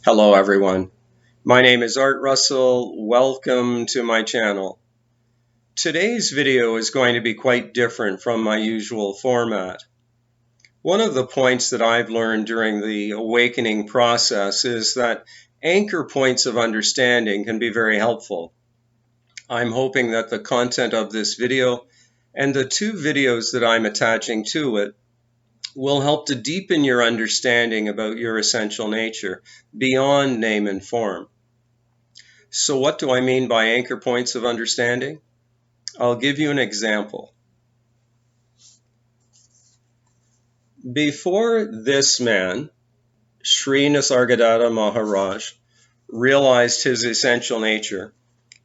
Hello everyone, my name is Art Russell. Welcome to my channel. Today's video is going to be quite different from my usual format. One of the points that I've learned during the awakening process is that anchor points of understanding can be very helpful. I'm hoping that the content of this video and the two videos that I'm attaching to it will help to deepen your understanding about your essential nature beyond name and form. So what do I mean by anchor points of understanding? I'll give you an example. Before this man, Sri Nisargadatta Maharaj, realized his essential nature,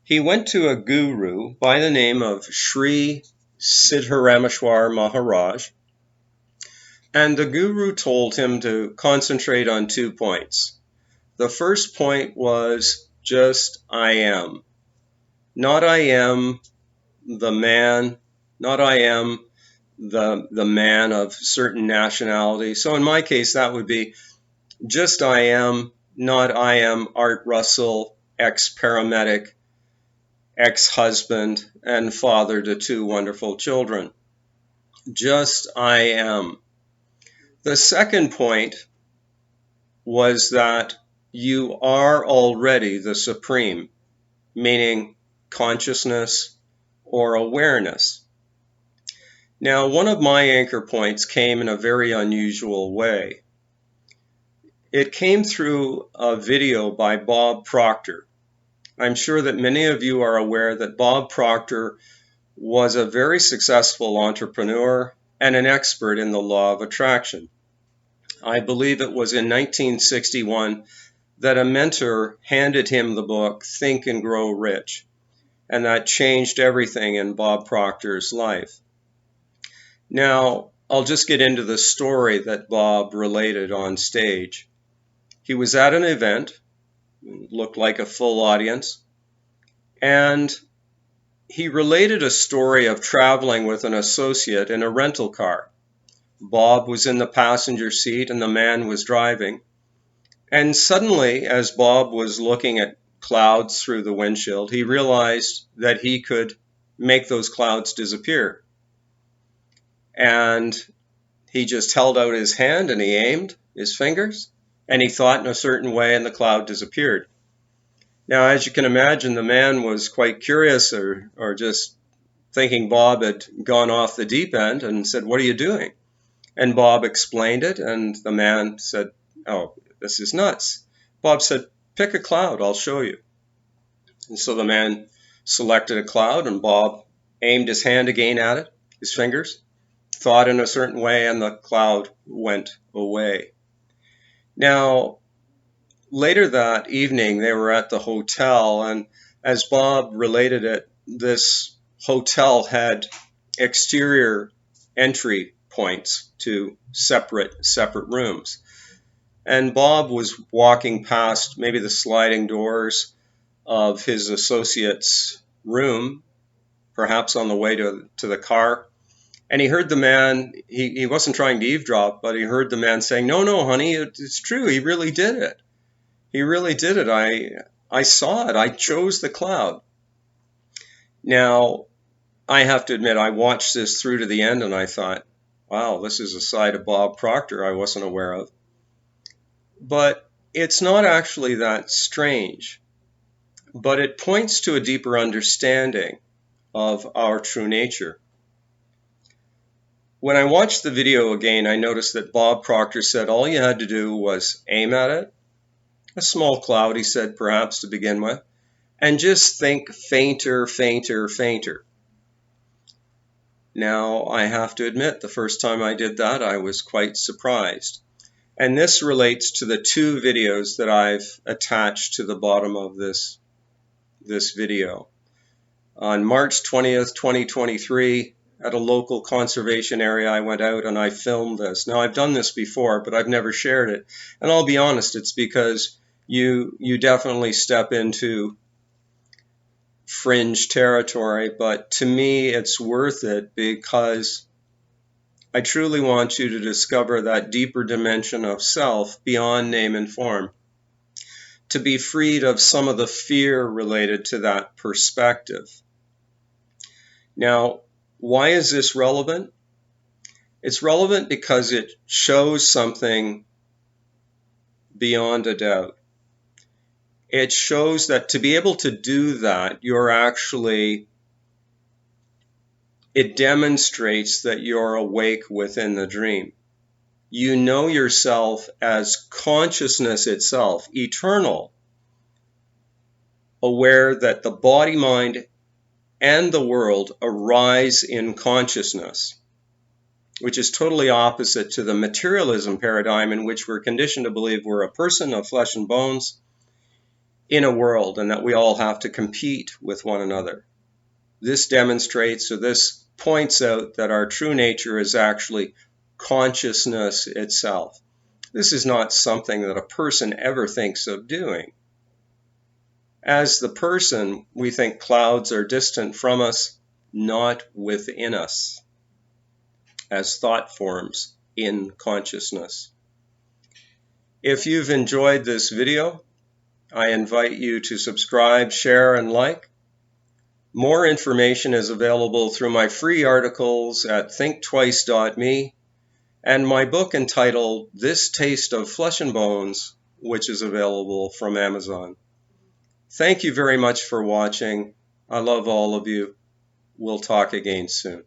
he went to a guru by the name of Sri Siddharameshwar Maharaj, and the guru told him to concentrate on 2 points. The first point was just I am. Not I am the man, not I am the man of certain nationality. So in my case, that would be just I am, not I am Art Russell, ex-paramedic, ex-husband, and father to 2 wonderful children. Just I am. The second point was that you are already the supreme, meaning consciousness or awareness. Now, one of my anchor points came in a very unusual way. It came through a video by Bob Proctor. I'm sure that many of you are aware that Bob Proctor was a very successful entrepreneur and an expert in the law of attraction. I believe it was in 1961 that a mentor handed him the book Think and Grow Rich, and that changed everything in Bob Proctor's life. Now, I'll just get into the story that Bob related on stage. He was at an event, looked like a full audience, and he related a story of traveling with an associate in a rental car. Bob was in the passenger seat and the man was driving. And suddenly, as Bob was looking at clouds through the windshield, he realized that he could make those clouds disappear. And he just held out his hand and he aimed his fingers and he thought in a certain way and the cloud disappeared. Now, as you can imagine, the man was quite curious or just thinking Bob had gone off the deep end and said, "What are you doing?" And Bob explained it and the man said, "Oh, this is nuts." Bob said, "Pick a cloud, I'll show you." And so the man selected a cloud and Bob aimed his hand again at it, his fingers, thought in a certain way, and the cloud went away. Now, later that evening, they were at the hotel, and as Bob related it, this hotel had exterior entry points to separate rooms. And Bob was walking past maybe the sliding doors of his associate's room, perhaps on the way to the car. And he heard the man, he wasn't trying to eavesdrop, but he heard the man saying, no, honey, it's true. He really did it. He really did it. I saw it. I chose the cloud. Now, I have to admit, I watched this through to the end and I thought, wow, this is a side of Bob Proctor I wasn't aware of. But it's not actually that strange. But it points to a deeper understanding of our true nature. When I watched the video again, I noticed that Bob Proctor said all you had to do was aim at it, a small cloud, he said, perhaps to begin with, and just think fainter, fainter, fainter. Now, I have to admit, the first time I did that, I was quite surprised. And this relates to the 2 videos that I've attached to the bottom of this video. On March 20th, 2023, at a local conservation area, I went out and I filmed this. Now, I've done this before, but I've never shared it. And I'll be honest, it's because you definitely step into fringe territory, but to me, it's worth it because I truly want you to discover that deeper dimension of self beyond name and form. to be freed of some of the fear related to that perspective. Now, why is this relevant? It's relevant because it shows something beyond a doubt. It shows that to be able to do that, it demonstrates that you're awake within the dream. You know yourself as consciousness itself, eternal, aware that the body, mind, and the world arise in consciousness, which is totally opposite to the materialism paradigm in which we're conditioned to believe we're a person of flesh and bones in a world and that we all have to compete with one another. This demonstrates, or this points out, that our true nature is actually consciousness itself. This is not something that a person ever thinks of doing. As the person, we think clouds are distant from us, not within us, as thought forms in consciousness. If you've enjoyed this video, I invite you to subscribe, share, and like. More information is available through my free articles at thinktwice.me and my book entitled This Taste of Flesh and Bones, which is available from Amazon. Thank you very much for watching. I love all of you. We'll talk again soon.